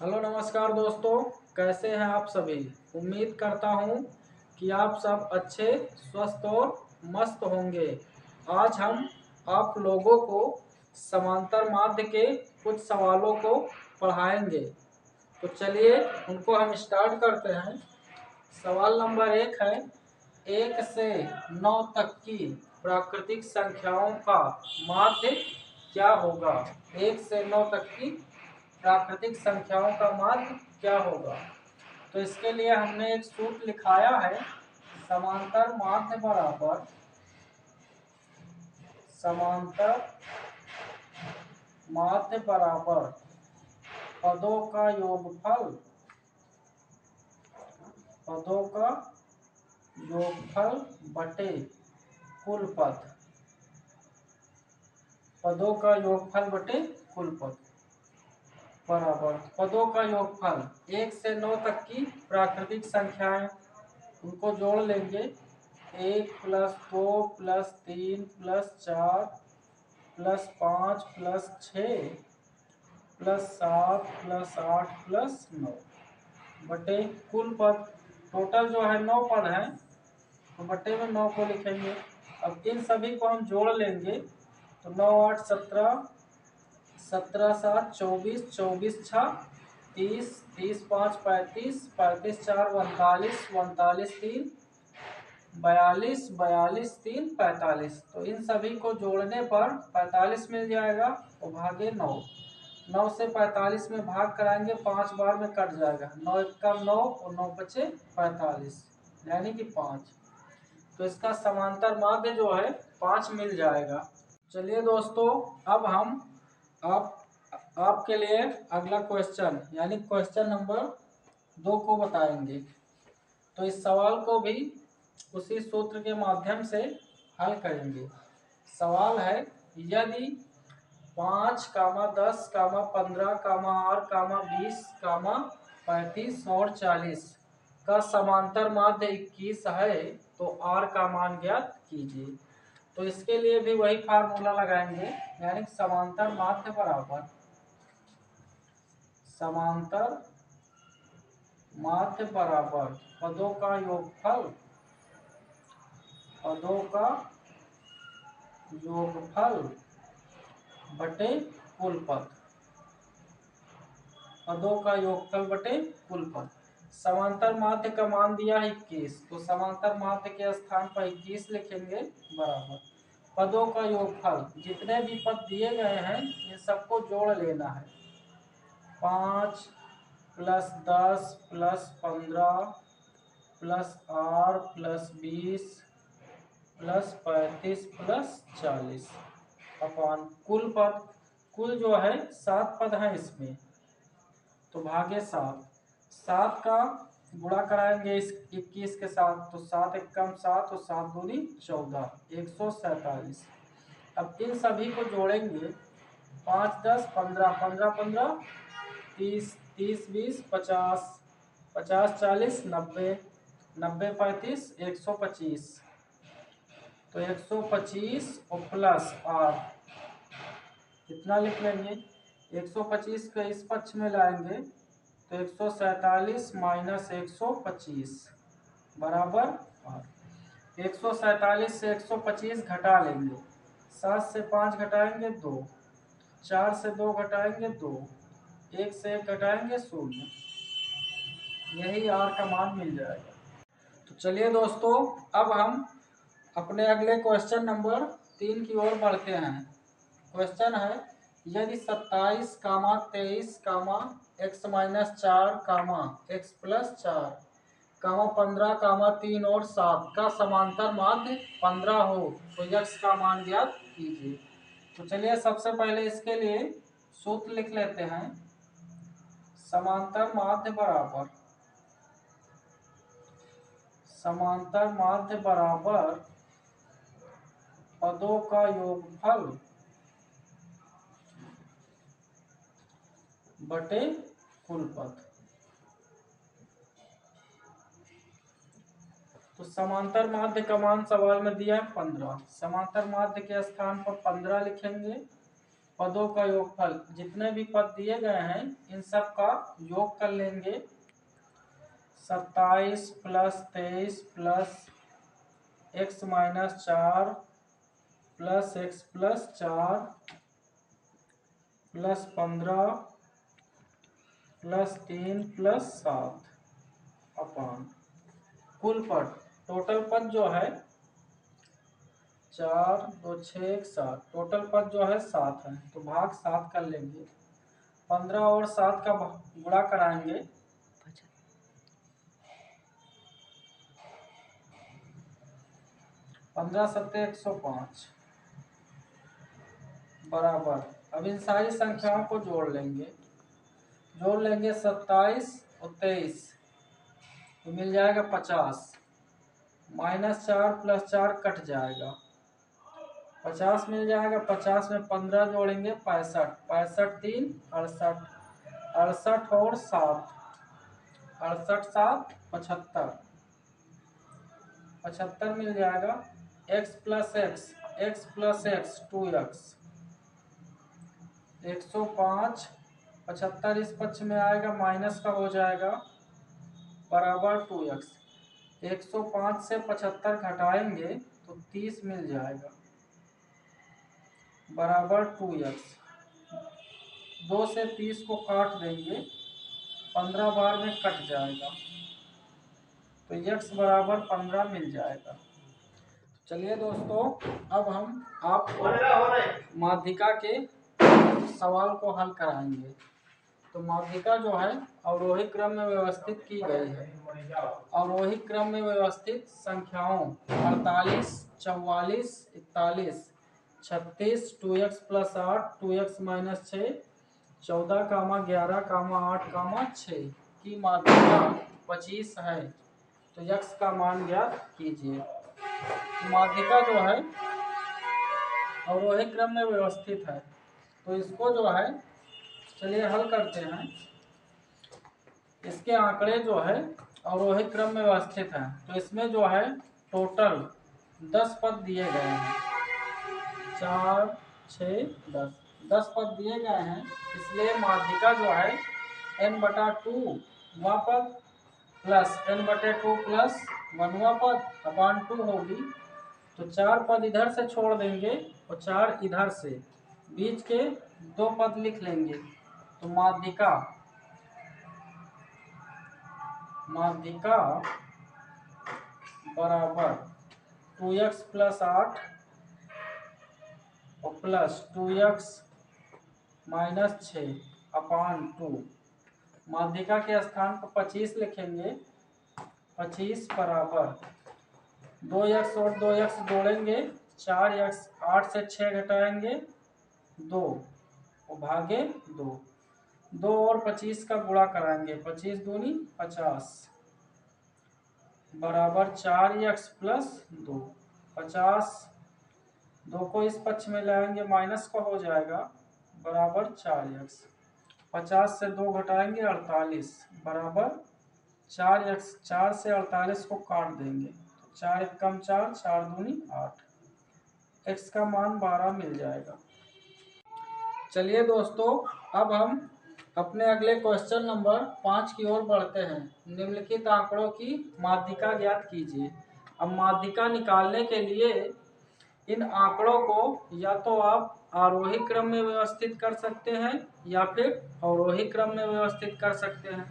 Hello नमस्कार दोस्तों। कैसे हैं आप सभी। उम्मीद करता हूं कि आप सब अच्छे स्वस्थ और मस्त होंगे। आज हम आप लोगों को समांतर माध्य के कुछ सवालों को पढ़ाएंगे। तो चलिए उनको हम स्टार्ट करते हैं। सवाल नंबर 1 है, 1 से 9 तक की प्राकृतिक संख्याओं का माध्य क्या होगा। 1 से 9 तक की प्राकृतिक संख्याओं का माध्य क्या होगा। तो इसके लिए हमने एक सूत्र लिखाया है, समांतर माध्य बराबर समांतर माध्य बराबर पदों का योगफल बटे कुल पद। पदों का योगफल बटे कुल पद बराबर पदों का योगफल। 1 से 9 तक की प्राकृतिक संख्याएं, उनको जोड़ लेंगे। 1 plus 2 plus 3 plus 4 plus 5 plus 6 plus 7 plus 8 plus 9 बटे कुल पद। टोटल जो है 9 पद है, तो बटे में 9 को लिखेंगे। अब इन सभी को हम जोड़ लेंगे, तो 9 8 17, 17 7 24, 24 6 30, 30 5 35, 35 4 39, 39 3 42, 42 3 45। तो इन सभी को जोड़ने पर 45 मिल जाएगा और भागे 9। 9 से 45 में भाग कराएंगे, 5 बार में कट जाएगा। 9 का 9 और 9 बचे 45, यानी कि 5। तो इसका समांतर माध्य जो है 5 मिल जाएगा। चलिए दोस्तों, अब हम आप आपके लिए अगला क्वेश्चन यानी क्वेश्चन नंबर 2 को बताएंगे। तो इस सवाल को भी उसी सूत्र के माध्यम से हल करेंगे। सवाल है, यदि 5, 10, 15, 8, 20, 35 और 40 का समांतर माध्य 21 है, तो r का मान ज्ञात कीजिए। तो इसके लिए भी वही फार्मूला लगाएंगे, यानी समांतर माध्य बराबर पदों का योगफल बटे कुल पद। पदों का योगफल बटे कुल पद। समांतर माध्य का मान दिया है 21, तो समांतर माध्य के स्थान पर 21 लिखेंगे बराबर पदों का योगफल। जितने भी पद दिए गए हैं इन सबको जोड़ लेना है। 5 plus 10 plus 15 plus 8 plus 20 plus 35 plus 40 अपान कुल पद। कुल जो है 7 पद हैं इसमें, तो भागे 7। 7 का गुणा कराएंगे इस 21 के साथ, तो 7 एकम 7 और 7 दूनी 14, 147। अब इन सभी को जोड़ेंगे। 5 10 15, 15 15 30, 30 20 50, 50 40 90, 90 35 125। तो 125 और प्लस 8 कितना लिख लेंगे। 125 को इस पक्ष में लाएंगे, तो 147 माइनस 125 बराबर 8। 147 से 125 घटा लेंगे। 7 से 5 घटाएंगे 2, 4 से 2 घटाएंगे 2, 1 से 1 घटाएंगे 0। यही r का मान मिल जाएगा। तो चलिए दोस्तों, अब हम अपने अगले क्वेश्चन नंबर 3 की ओर बढ़ते हैं। क्वेश्चन है, यदि 27, 23, x माइनस 4, x प्लस 4, 15, 3 और 7 का समांतर माध्य 15 हो, तो x का मान ज्ञात कीजिए। तो चलिए सबसे पहले इसके लिए सूत्र लिख लेते हैं। समांतर माध्य बराबर पदों का योगफल बटे कुल पद। तो समांतर माध्य का मान सवाल में दिया है 15। समांतर माध्य के स्थान पर 15 लिखेंगे पदों का योगफल, जितने भी पद दिए गए हैं इन सब का योग कर लेंगे। 27 plus 23 plus x minus 4 plus x plus 4 plus 15 plus 3 plus 7 अपान कुल पद, टोटल पद जो है 4 2 6 7, टोटल पद जो है 7 है, तो भाग 7 कर लेंगे। 15 और 7 का गुणा कराएंगे, 15 सत्ते 105 बराबर। अब इन सारी संख्याओं को जोड़ लेंगे 27 और 23 तो मिल जाएगा 50, माइनस 4 प्लस 4 कट जाएगा, 50 मिल जाएगा। 50 में 15 जोड़ेंगे 65, 65 3 68, 68 और 7, 68 7 75, 75 मिल जाएगा। x प्लस एक्स 2x 105, 75 इस पक्ष में आएगा माइनस का हो जाएगा बराबर 2x। 105 से 75 घटाएंगे तो 30 मिल जाएगा बराबर 2x। 2 से 30 को काट देंगे, 15 बार में कट जाएगा तो x बराबर 15 मिल जाएगा। चलिए दोस्तों, अब हम आपको माध्यिका के सवाल को हल कराएंगे। तो माध्यिका जो है अवरोही क्रम में व्यवस्थित की गई है। अवरोही क्रम में व्यवस्थित संख्याओं 48, 44, 41, 36, 2x प्लस 8, 2x माइनस 6, 14, 11, 8, 6 की माध्यिका 25 है। तो x का मान ज्ञात कीजिए। माध्यिका जो है अवरोही क्रम में व्यवस्थित है, तो इसको जो है चलिए हल करते हैं। इसके आंकड़े जो है अवरोही क्रम में व्यवस्थित हैं, तो इसमें जो है टोटल 10 पद दिए गए हैं, 4 6 10 पद दिए गए हैं। इसलिए माध्यिका जो है n/2 वां पद प्लस n/2 प्लस 1वां पद अपान 2 होगी। तो 4 पद इधर से छोड़ देंगे और 4 इधर से, बीच के 2 पद लिख लेंगे। तो माध्यिका बराबर 2x प्लस 8 और प्लस 2x माइनस 6 अपान 2। माध्यिका के स्थान पर 25 लिखेंगे, 25 बराबर 2x और 2x जोड़ेंगे 4x, 8 से 6 घटाएंगे 2 और भागे 2, 2 और 25 का गुणा कराएंगे, 25 दूनी 50 बराबर 4x प्लस 2, 50, 2 को इस पक्ष में लाएंगे माइनस का हो जाएगा बराबर 4x, 50 से 2 घटाएंगे 48 बराबर 4x, 4 से 48 को काट देंगे, 4 एक कम 4, 4 दूनी 8, x का मान 12 मिल जाएगा। चलिए दोस्तों, अब हम अपने अगले क्वेश्चन नंबर 5 की ओर बढ़ते हैं। निम्नलिखित आंकड़ों की माध्यिका ज्ञात कीजिए। अब माध्यिका निकालने के लिए इन आंकड़ों को या तो आप आरोही क्रम में व्यवस्थित कर सकते हैं या फिर अवरोही क्रम में व्यवस्थित कर सकते हैं।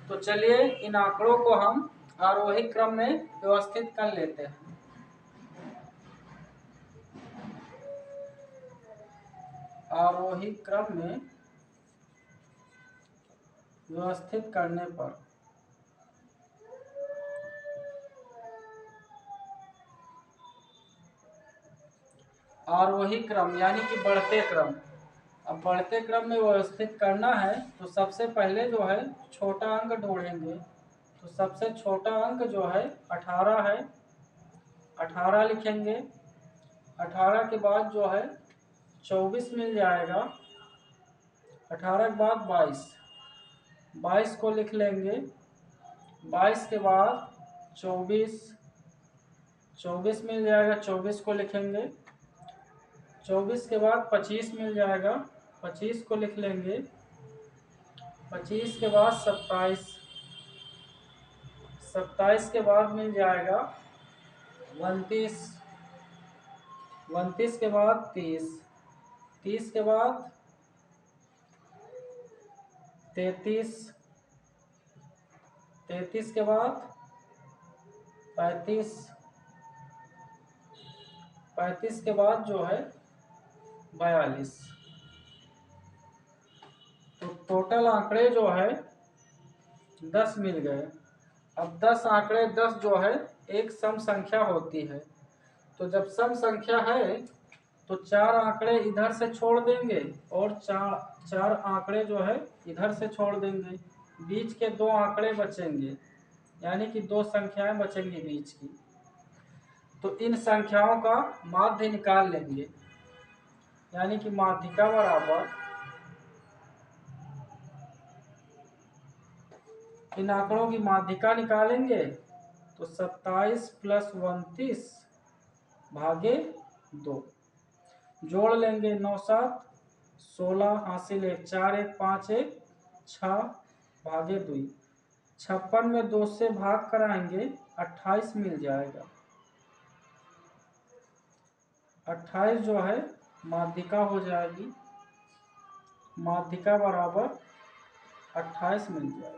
तो चलिए इन आंकड़ों को हम आरोही क्रम में व्यवस्थित कर लेते हैं। आरोही क्रम में व्यवस्थित करने पर आरोही क्रम यानी कि बढ़ते क्रम। अब बढ़ते क्रम में व्यवस्थित करना है तो सबसे पहले जो है छोटा अंक ढूंढेंगे। तो सबसे छोटा अंक जो है 18 है, 18 लिखेंगे। 18 के बाद जो है 24 मिल जाएगा, 18 के बाद 22, 22 को लिख लेंगे। 22 के बाद 24, 24 मिल जाएगा, 24 को लिखेंगे। 24 के बाद 25 मिल जाएगा, 25 को लिख लेंगे। 25 के बाद 27, 27 के बाद मिल जाएगा 29, 29 के बाद 30, 30 के बाद 33, 33 के बाद 35, 35 के बाद जो है 42। तो टोटल आंकड़े जो है 10 मिल गए। अब 10 आंकड़े 10 जो है एक सम संख्या होती है, तो जब सम संख्या है तो 4 आंकड़े इधर से छोड़ देंगे और चार आंकड़े जो है इधर से छोड़ देंगे। बीच के 2 आंकड़े बचेंगे, यानी कि 2 संख्याएं बचेंगी बीच की। तो इन संख्याओं का माध्य निकाल लेंगे, यानी कि माध्यिका बराबर इन आंकड़ों की माध्यिका निकालेंगे तो 27 + 29 भागे 2, जोड़ लेंगे 9 7 16 हासिल 1 4 1 5 1 6 भागे 2, 56 में 2 से भाग कराएंगे 28 मिल जाएगा। 28 जो है माध्यिका हो जाएगी, माध्यिका बराबर 28 मिल जाएगा।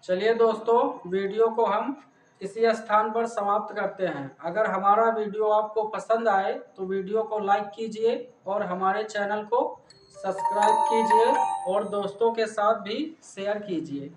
चलिए दोस्तों, वीडियो को हम इसी स्थान पर समाप्त करते हैं। अगर हमारा वीडियो आपको पसंद आए तो वीडियो को लाइक कीजिए और हमारे चैनल को सब्सक्राइब कीजिए और दोस्तों के साथ भी शेयर कीजिए।